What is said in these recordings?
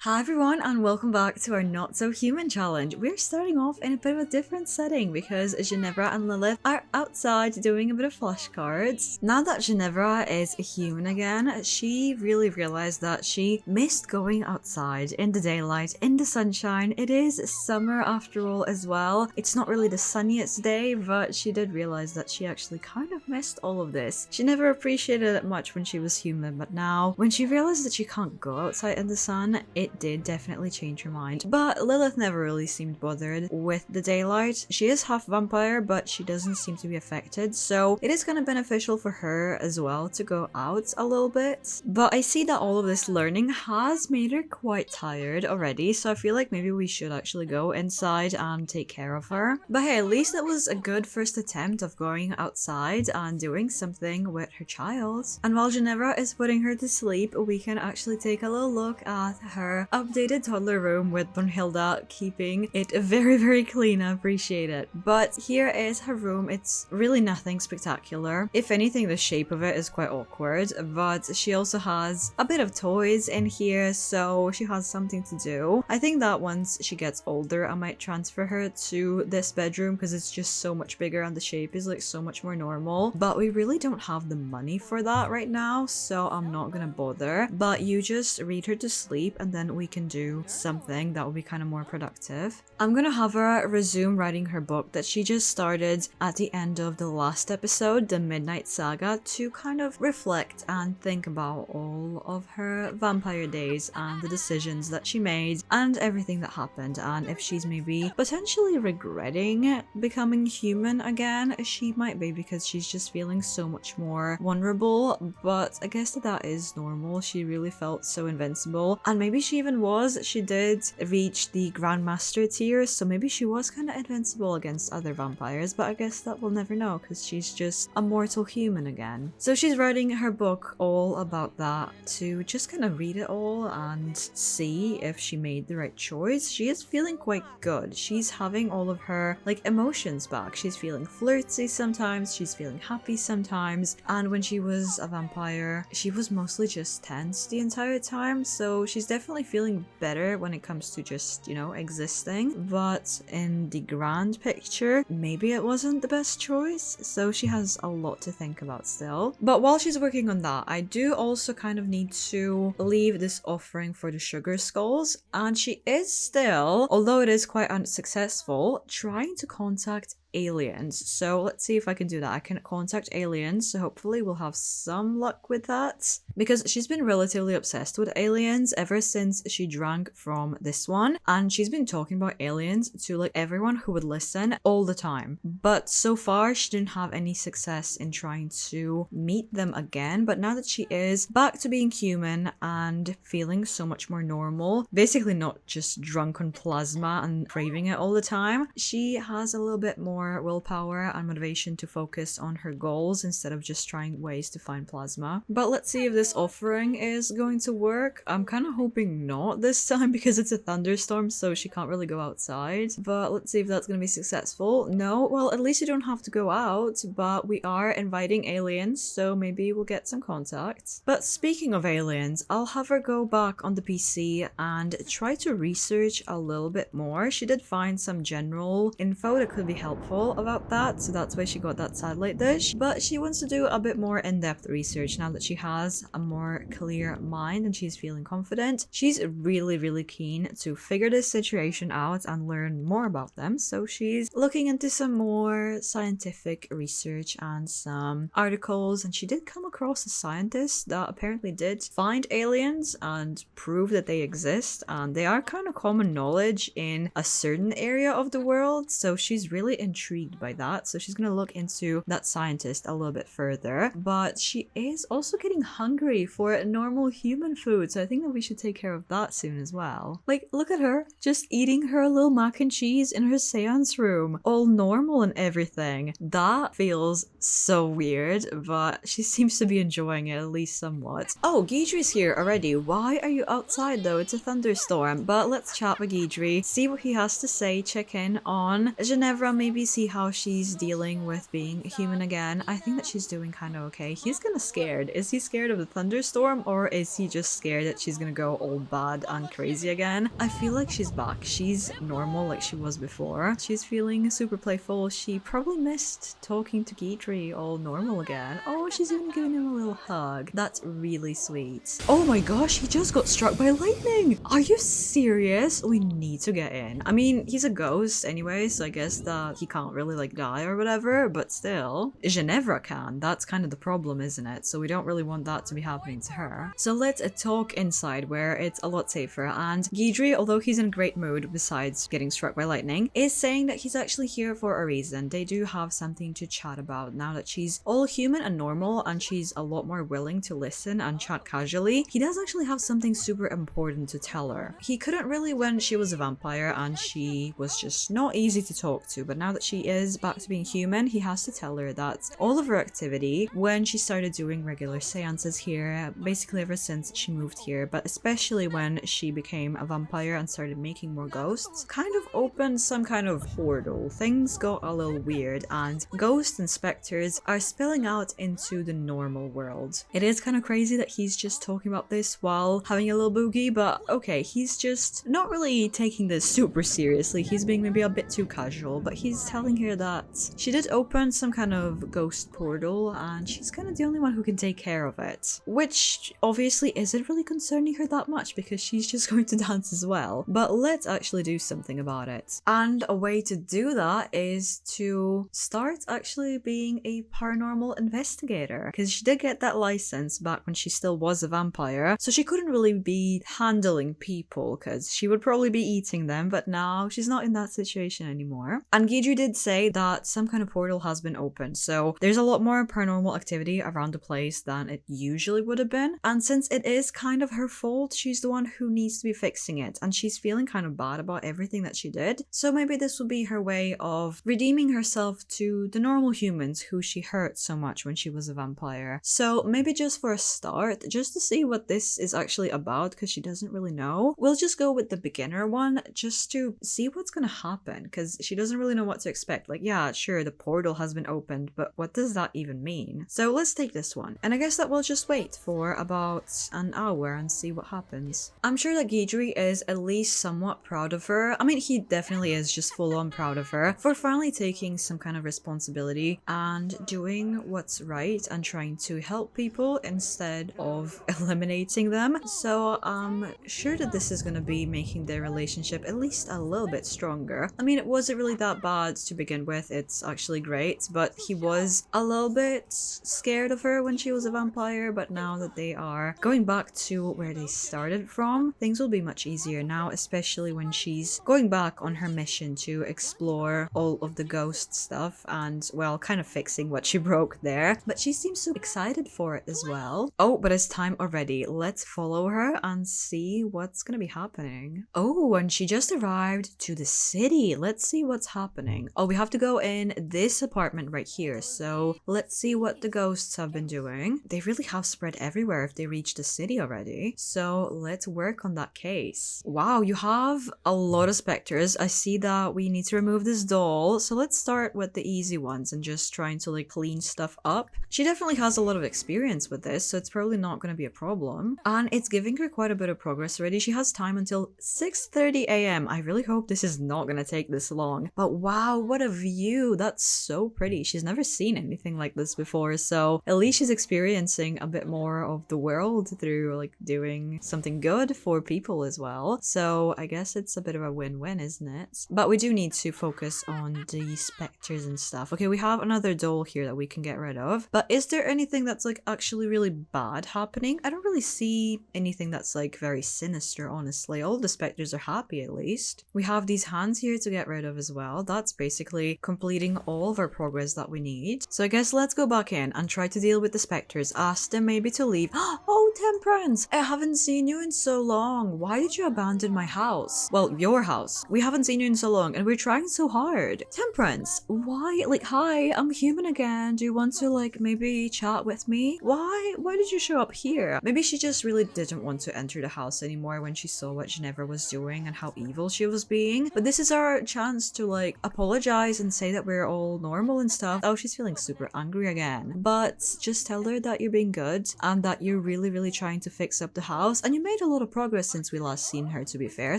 Hi everyone and welcome back to our Not So Human challenge. We're starting off in a bit of a different setting because Ginevra and Lilith are outside doing a bit of flashcards. Now that Ginevra is a human again, she really realized that she missed going outside in the daylight, in the sunshine. It is summer after all as well. It's not really the sunniest day, but she did realize that she actually kind of missed all of this. She never appreciated it much when she was human, but now when she realized that she can't go outside in the sun, it did definitely change her mind. But Lilith never really seemed bothered with the daylight. She is half vampire, but she doesn't seem to be affected, so it is kind of beneficial for her as well to go out a little bit. But I see that all of this learning has made her quite tired already, so I feel like maybe we should actually go inside and take care of her. But hey, at least it was a good first attempt of going outside and doing something with her child. And while Ginevra is putting her to sleep, we can actually take a little look at her updated toddler room with Brunhilde keeping it very clean. I appreciate it. But here is her room. It's really nothing spectacular. If anything, the shape of it is quite awkward, but she also has a bit of toys in here, so she has something to do. I think that once she gets older, I might transfer her to this bedroom because it's just so much bigger and the shape is like so much more normal. But we really don't have the money for that right now, so I'm not gonna bother. But you just read her to sleep and then we can do something that will be kind of more productive. I'm gonna have her resume writing her book that she just started at the end of the last episode, the Midnight Saga, to kind of reflect and think about all of her vampire days and the decisions that she made and everything that happened, and if she's maybe potentially regretting becoming human again. She might be, because she's just feeling so much more vulnerable, but I guess that is normal. She really felt so invincible, and maybe she even was. She did reach the Grandmaster tier, so maybe she was kind of invincible against other vampires, but I guess that we'll never know because she's just a mortal human again. So she's writing her book all about that, to just kind of read it all and see if she made the right choice. She is feeling quite good. She's having all of her like emotions back. She's feeling flirty sometimes, she's feeling happy sometimes, and when she was a vampire, she was mostly just tense the entire time, so she's definitely feeling better when it comes to just, you know, existing. But in the grand picture, maybe it wasn't the best choice, so she has a lot to think about still. But while she's working on that, I do also kind of need to leave this offering for the sugar skulls, and she is still, although it is quite unsuccessful, trying to contact aliens. So let's see if I can do that. I can contact aliens, so hopefully we'll have some luck with that, because she's been relatively obsessed with aliens ever since she drank from this one, and she's been talking about aliens to like everyone who would listen all the time. But so far she didn't have any success in trying to meet them again. But now that she is back to being human and feeling so much more normal, basically not just drunk on plasma and craving it all the time, she has a little bit more willpower and motivation to focus on her goals instead of just trying ways to find plasma. But let's see if this offering is going to work. I'm kind of hoping not this time because it's a thunderstorm, so she can't really go outside. But let's see if that's going to be successful. No, well, at least you don't have to go out, but we are inviting aliens, so maybe we'll get some contacts. But speaking of aliens, I'll have her go back on the PC and try to research a little bit more. She did find some general info that could be helpful about that, so that's why she got that satellite dish. But she wants to do a bit more in-depth research now that she has a more clear mind and she's feeling confident. She's really keen to figure this situation out and learn more about them, so she's looking into some more scientific research and some articles, and she did come across a scientist that apparently did find aliens and prove that they exist, and they are kind of common knowledge in a certain area of the world, so she's really intrigued by that. So she's gonna look into that scientist a little bit further. But she is also getting hungry for normal human food, so I think that we should take care of that soon as well. Like, look at her just eating her little mac and cheese in her seance room, all normal and everything. That feels so weird, but she seems to be enjoying it, at least somewhat. Oh, Guidry's here already. Why are you outside though? It's a thunderstorm. But let's chat with Guidry, see what he has to say, check in on Ginevra, maybe see how she's dealing with being a human again. I think that she's doing kind of okay. He's kind of scared. Is he scared of the thunderstorm, or is he just scared that she's gonna go all bad and crazy again? I feel like she's back. She's normal like she was before. She's feeling super playful. She probably missed talking to Guidry all normal again. Oh, she's even giving him a little hug. That's really sweet. Oh my gosh, he just got struck by lightning. Are you serious? We need to get in. I mean, he's a ghost anyway, so I guess that he can't really like die or whatever, but still. Ginevra can. That's kind of the problem, isn't it? So we don't really want that to be happening to her. So let's talk inside where it's a lot safer. And Guidry, although he's in a great mood besides getting struck by lightning, is saying that he's actually here for a reason. They do have something to chat about now that she's all human and normal and she's a lot more willing to listen and chat casually. He does actually have something super important to tell her. He couldn't really when she was a vampire and she was just not easy to talk to, but now that she is back to being human, he has to tell her that all of her activity when she started doing regular seances here, basically ever since she moved here, but especially when she became a vampire and started making more ghosts, kind of opened some kind of portal. Things got a little weird and ghosts and specters are spilling out into the normal world. It is kind of crazy that he's just talking about this while having a little boogie, but okay, he's just not really taking this super seriously. He's being maybe a bit too casual, but he's telling her that she did open some kind of ghost portal and she's kind of the only one who can take care of it, which obviously isn't really concerning her that much because she's just going to dance as well. But let's actually do something about it. And a way to do that is to start actually being a paranormal investigator, because she did get that license back when she still was a vampire, so she couldn't really be handling people because she would probably be eating them, but now she's not in that situation anymore. And Guidry did say that some kind of portal has been opened, so there's a lot more paranormal activity around the place than it usually would have been, and since it is kind of her fault, she's the one who needs to be fixing it, and she's feeling kind of bad about everything that she did, so maybe this will be her way of redeeming herself to the normal humans who she hurt so much when she was a vampire. So maybe just for a start, just to see what this is actually about, because she doesn't really know, we'll just go with the beginner one just to see what's gonna happen, because she doesn't really know what to expect. Like, yeah, sure, the portal has been opened, but what does that even mean? So let's take this one, and I guess that we'll just wait for about an hour and see what happens. I'm sure that Guidry is at least somewhat proud of her. I mean, he definitely is just full on proud of her for finally taking some kind of responsibility and doing what's right and trying to help people instead of eliminating them. So I'm sure that this is going to be making their relationship at least a little bit stronger. I mean, it wasn't really that bad to begin with, it's actually great, but he was a little bit scared of her when she was a vampire, but now that they are going back to where they started from, things will be much easier now, especially when she's going back on her mission to explore all of the ghost stuff and, well, kind of fixing what she broke there. But she seems so excited for it as well. Oh, but it's time already. Let's follow her and see what's gonna be happening. Oh, and she just arrived to the city. Let's see what's happening. Oh, we have to go in this apartment right here. So let's see what the ghosts have been doing. They really have spread everywhere if they reached the city already. So let's work on that case. Wow, you have a lot of specters. I see that we need to remove this doll. So let's start with the easy ones and just trying to like clean stuff up. She definitely has a lot of experience with this, so it's probably not going to be a problem. And it's giving her quite a bit of progress already. She has time until 6:30 a.m. I really hope this is not going to take this long. But wow, what a view. That's so pretty. She's never seen anything like this before, so at least she's experiencing a bit more of the world through like doing something good for people as well. So I guess it's a bit of a win-win, isn't it? But we do need to focus on the specters and stuff. Okay, we have another doll here that we can get rid of, but is there anything that's like actually really bad happening? I don't really see anything that's like very sinister, honestly. All the specters are happy at least. We have these hands here to get rid of as well. That's basically completing all of our progress that we need. So I guess let's go back in and try to deal with the specters. Ask them maybe to leave. Oh, Temperance! I haven't seen you in so long. Why did you abandon my house? Well, your house. We haven't seen you in so long and we're trying so hard. Temperance, why? Like, hi, I'm human again. Do you want to like maybe chat with me? Why did you show up here? Maybe she just really didn't want to enter the house anymore when she saw what Ginevra was doing and how evil she was being. But this is our chance to like apologize apologize and say that we're all normal and stuff. Oh, she's feeling super angry again. But just tell her that you're being good and that you're really trying to fix up the house. And you made a lot of progress since we last seen her, to be fair,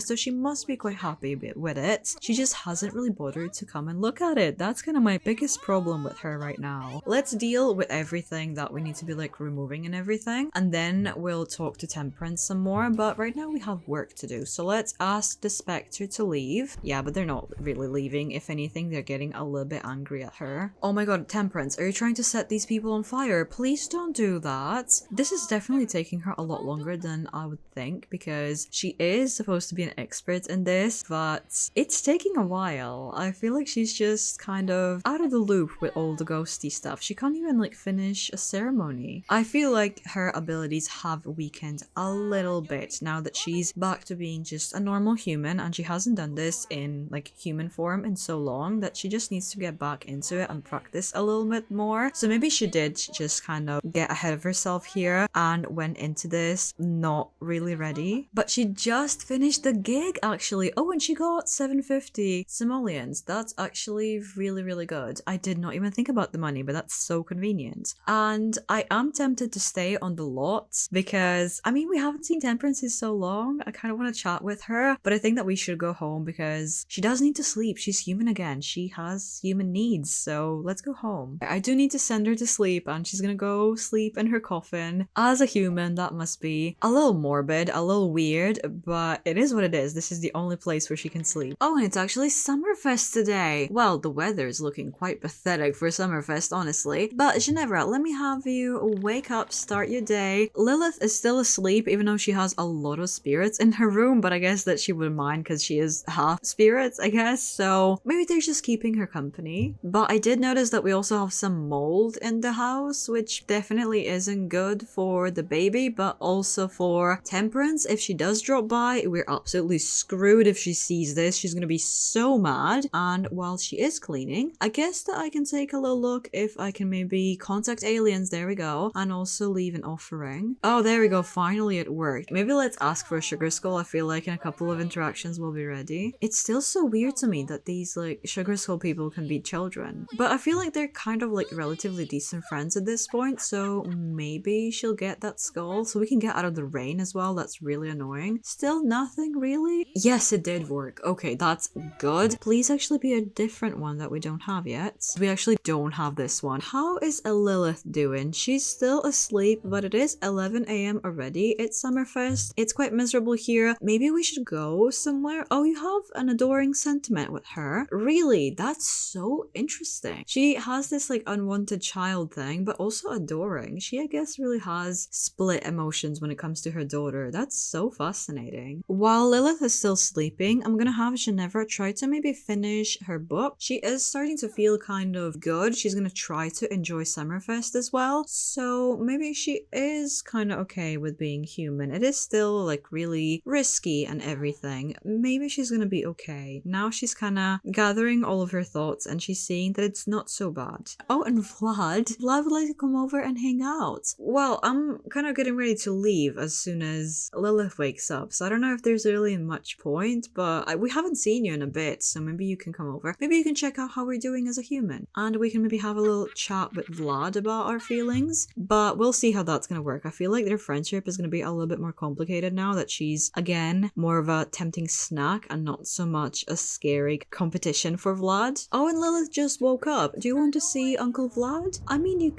so she must be quite happy with it. She just hasn't really bothered to come and look at it. That's kind of my biggest problem with her right now. Let's deal with everything that we need to be like removing and everything, and then we'll talk to Temperance some more. But right now we have work to do, so let's ask the Spectre to leave. Yeah, but they're not really leaving. If anything, they're getting a little bit angry at her. Oh my god, Temperance, are you trying to set these people on fire? Please don't do that. This is definitely taking her a lot longer than I would think, because she is supposed to be an expert in this, but it's taking a while. I feel like she's just kind of out of the loop with all the ghosty stuff. She can't even like finish a ceremony. I feel like her abilities have weakened a little bit now that she's back to being just a normal human, and she hasn't done this in like human form in so long that she just needs to get back into it and practice a little bit more. So maybe she did just kind of get ahead of herself here and went into this not really ready. But she just finished the gig actually. Oh, and she got 750 simoleons. That's actually really good. I did not even think about the money, but that's so convenient. And I am tempted to stay on the lot because I mean we haven't seen Temperance in so long. I kind of want to chat with her, but I think that we should go home because she does need to sleep. She's human again. She has human needs, so let's go home. I do need to send her to sleep, and she's gonna go sleep in her coffin as a human. That must be a little morbid, a little weird, but it is what it is. This is the only place where she can sleep. Oh, and it's actually Summerfest today. Well, the weather is looking quite pathetic for Summerfest, honestly. But Ginevra, let me have you wake up, start your day. Lilith is still asleep, even though she has a lot of spirits in her room, but I guess that she wouldn't mind because she is half spirits, I guess. So maybe they're just keeping her company. But I did notice that we also have some mold in the house, which definitely isn't good for the baby, but also for Temperance. If she does drop by, we're absolutely screwed. If she sees this, she's gonna be so mad. And while she is cleaning, I guess that I can take a little look if I can maybe contact aliens. There we go. And also leave an offering. Oh, there we go. Finally it worked. Maybe let's ask for a sugar skull. I feel like in a couple of interactions we'll be ready. It's still so weird to me that these like sugar skull people can be children, but I feel like they're kind of like relatively decent friends at this point, so maybe she'll get that skull so we can get out of the rain as well. That's really annoying. Still nothing really. Yes, it did work. Okay, that's good. Please actually be a different one that we don't have yet. We actually don't have this one. How is a Lilith doing? She's still asleep, but it is 11 a.m. already. It's Summerfest. It's quite miserable here. Maybe we should go somewhere. Oh, you have an adoring sentiment with her. Really? That's so interesting. She has this like unwanted child thing, but also adoring. She, I guess, really has split emotions when it comes to her daughter. That's so fascinating. While Lilith is still sleeping, I'm gonna have Ginevra try to maybe finish her book. She is starting to feel kind of good. She's gonna try to enjoy Summerfest as well. So maybe she is kind of okay with being human. It is still like really risky and everything. Maybe she's gonna be okay. Now she's kind of gathering all of her thoughts and she's seeing that it's not so bad. Oh, and Vlad would like to come over and hang out. Well, I'm kind of getting ready to leave as soon as Lilith wakes up, so I don't know if there's really much point, but we haven't seen you in a bit, so maybe you can come over. Maybe you can check out how we're doing as a human, and we can maybe have a little chat with Vlad about our feelings, but we'll see how that's gonna work. I feel like their friendship is gonna be a little bit more complicated now that she's, again, more of a tempting snack and not so much a scary competition for Vlad. Oh, and Lilith just woke up. Do you want to see Uncle Vlad? I mean, you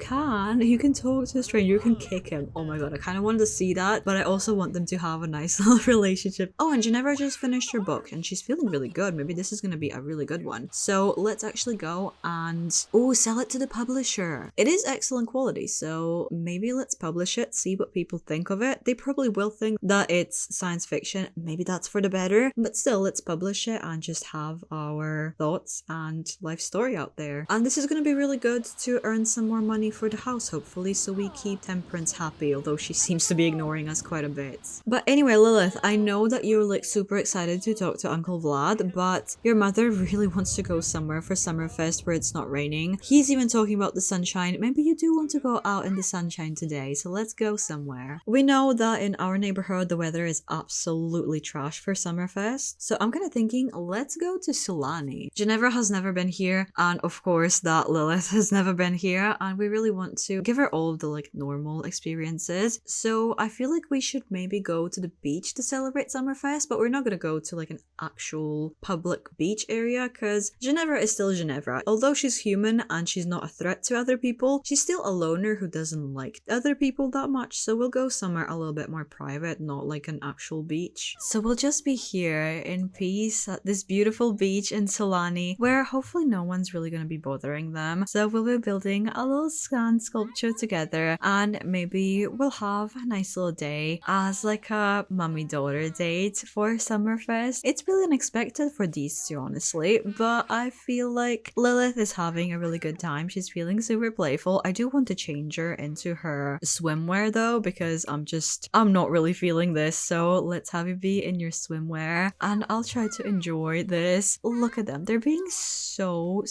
can talk to a stranger, you can kick him. Oh my god, I kind of wanted to see that, but I also want them to have a nice little relationship. Oh, and Ginevra just finished her book and she's feeling really good. Maybe this is gonna be a really good one. So let's actually go and sell it to the publisher. It is excellent quality, so maybe let's publish it, see what people think of it. They probably will think that it's science fiction. Maybe that's for the better, but still, let's publish it and just have our thoughts and life story out there. And this is going to be really good to earn some more money for the house, hopefully, so we keep Temperance happy, although she seems to be ignoring us quite a bit. But anyway, Lilith, I know that you're like super excited to talk to Uncle Vlad, but your mother really wants to go somewhere for Summerfest where it's not raining. He's even talking about the sunshine. Maybe you do want to go out in the sunshine today, so let's go somewhere. We know that in our neighborhood the weather is absolutely trash for Summerfest, so I'm kind of thinking let's go to Sulani. Ginevra has never been here, and of course that Lilith has never been here, and we really want to give her all of the like normal experiences. So I feel like we should maybe go to the beach to celebrate Summerfest, but we're not gonna go to like an actual public beach area because Ginevra is still Ginevra. Although she's human and she's not a threat to other people, she's still a loner who doesn't like other people that much. So we'll go somewhere a little bit more private, not like an actual beach. So we'll just be here in peace at this beautiful beach in Solani where hopefully no one's really gonna be bothering them. So we'll be building a little sand sculpture together, and maybe we'll have a nice little day as like a mummy-daughter date for Summerfest. It's really unexpected for these two, honestly, but I feel like Lilith is having a really good time. She's feeling super playful. I do want to change her into her swimwear though, because I'm not really feeling this, so let's have you be in your swimwear and I'll try to enjoy this. Look at them. They're being so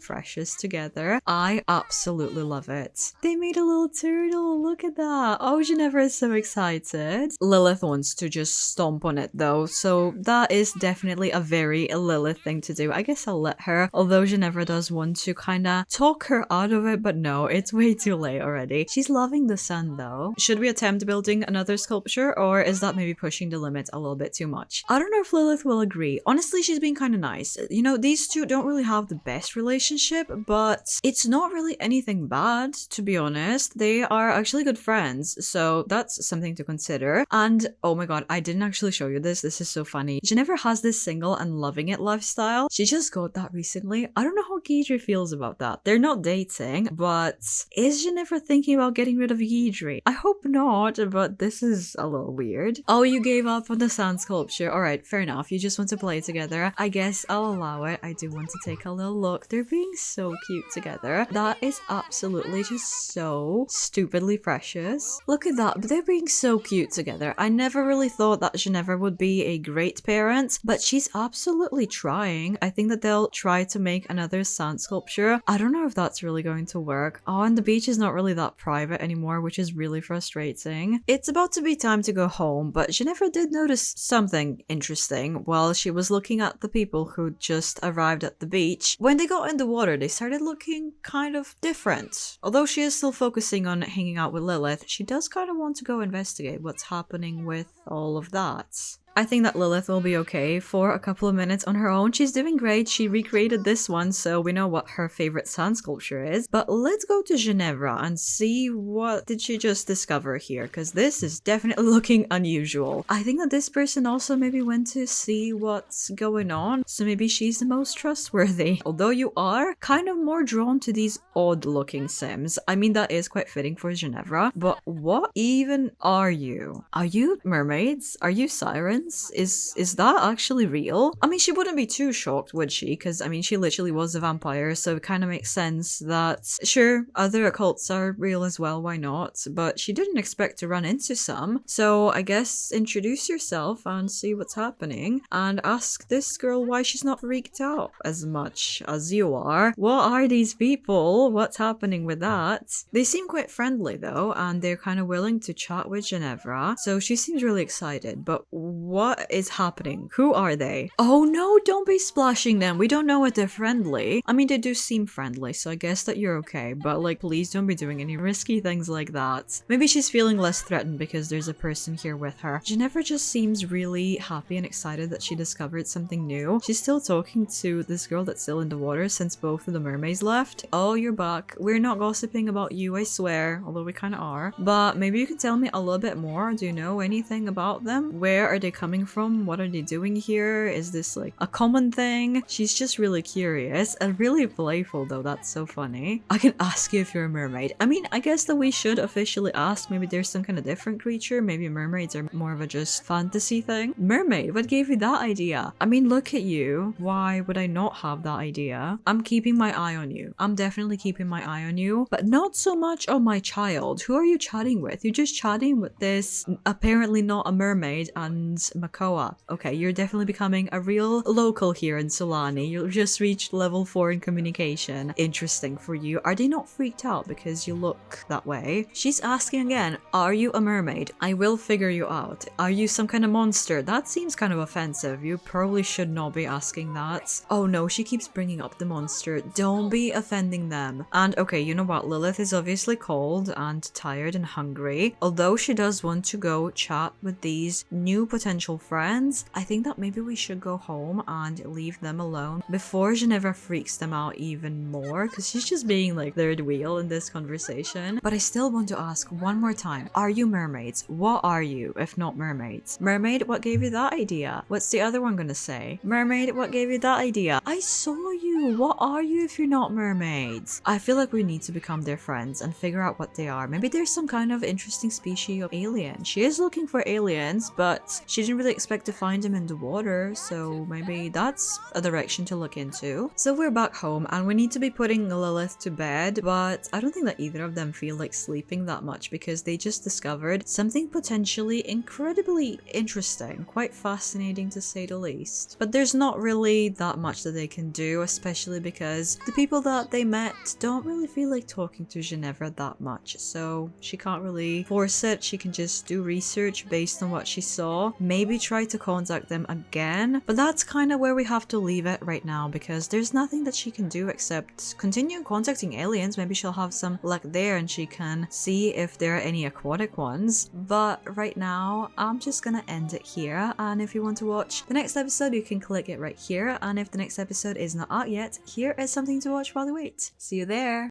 precious together. I absolutely love it. They made a little turtle. Look at that. Oh, Ginevra is so excited. Lilith wants to just stomp on it though, so that is definitely a very Lilith thing to do. I guess I'll let her, although Ginevra does want to kind of talk her out of it, but no, it's way too late already. She's loving the sun though. Should we attempt building another sculpture, or is that maybe pushing the limits a little bit too much? I don't know if Lilith will agree. Honestly, she's being kind of nice. You know, these two don't really have the best relationship, but it's not really anything bad, to be honest. They are actually good friends, so that's something to consider. And oh my god, I didn't actually show you this. This is so funny. Ginevra has this single and loving it lifestyle. She just got that recently. I don't know how Guidry feels about that. They're not dating, but is Ginevra thinking about getting rid of Guidry? I hope not, but this is a little weird. Oh, you gave up on the sand sculpture. Alright, fair enough. You just want to play together. I guess I'll allow it. I do want to take a little look. They're being so cute together. That is absolutely just so stupidly precious. Look at that. They're being so cute together. I never really thought that Ginevra would be a great parent, but she's absolutely trying. I think that they'll try to make another sand sculpture. I don't know if that's really going to work. Oh, and the beach is not really that private anymore, which is really frustrating. It's about to be time to go home, but Ginevra did notice something interesting while she was looking at the people who just arrived at the beach. When they got in the water, they started looking kind of different. Although she is still focusing on hanging out with Lilith, she does kind of want to go investigate what's happening with all of that. I think that Lilith will be okay for a couple of minutes on her own. She's doing great. She recreated this one, so we know what her favorite sand sculpture is. But let's go to Ginevra and see what did she just discover here, because this is definitely looking unusual. I think that this person also maybe went to see what's going on, so maybe she's the most trustworthy. Although you are kind of more drawn to these odd-looking Sims. I mean, that is quite fitting for Ginevra, but what even are you? Are you mermaids? Are you sirens? Is that actually real? I mean, she wouldn't be too shocked, would she? Because, I mean, she literally was a vampire, so it kind of makes sense that, sure, other occults are real as well, why not? But she didn't expect to run into some, so I guess introduce yourself and see what's happening, and ask this girl why she's not freaked out as much as you are. What are these people? What's happening with that? They seem quite friendly, though, and they're kind of willing to chat with Ginevra, so she seems really excited, but what is happening? Who are they? Oh no, don't be splashing them. We don't know if they're friendly. I mean, they do seem friendly, so I guess that you're okay. But like, please don't be doing any risky things like that. Maybe she's feeling less threatened because there's a person here with her. Ginevra just seems really happy and excited that she discovered something new. She's still talking to this girl that's still in the water since both of the mermaids left. Oh, you're back. We're not gossiping about you, I swear. Although we kind of are. But maybe you can tell me a little bit more. Do you know anything about them? Where are they coming from? What are they doing here? Is this like a common thing? She's just really curious and really playful though. That's so funny. I can ask you if you're a mermaid. I mean, I guess that we should officially ask. Maybe there's some kind of different creature. Maybe mermaids are more of a just fantasy thing. Mermaid, what gave you that idea? I mean, look at you. Why would I not have that idea? I'm keeping my eye on you. I'm definitely keeping my eye on you, but not so much on my child. Who are you chatting with? You're just chatting with this apparently not a mermaid and Makoa. Okay, you're definitely becoming a real local here in Solani. You've just reached level 4 in communication. Interesting for you. Are they not freaked out because you look that way? She's asking again, are you a mermaid? I will figure you out. Are you some kind of monster? That seems kind of offensive. You probably should not be asking that. Oh no, she keeps bringing up the monster. Don't be offending them. And okay, you know what? Lilith is obviously cold and tired and hungry. Although she does want to go chat with these new potential friends, I think that maybe we should go home and leave them alone before Ginevra freaks them out even more, because she's just being like third wheel in this conversation. But I still want to ask one more time, are you mermaids? What are you if not mermaids? Mermaid, what gave you that idea? What's the other one gonna say? Mermaid, what gave you that idea? I saw you. What are you if you're not mermaids? I feel like we need to become their friends and figure out what they are. Maybe there's some kind of interesting species of alien. She is looking for aliens, but she didn't really expect to find them in the water, so maybe that's a direction to look into. So we're back home and we need to be putting Lilith to bed, but I don't think that either of them feel like sleeping that much because they just discovered something potentially incredibly interesting, quite fascinating to say the least. But there's not really that much that they can do, especially because the people that they met don't really feel like talking to Ginevra that much, so she can't really force it. She can just do research based on what she saw, maybe try to contact them again, but that's kind of where we have to leave it right now because there's nothing that she can do except continue contacting aliens. Maybe she'll have some luck there and she can see if there are any aquatic ones, but right now I'm just gonna end it here, and if you want to watch the next episode you can click it right here, and if the next episode is not out yet, here is something to watch while you wait. See you there!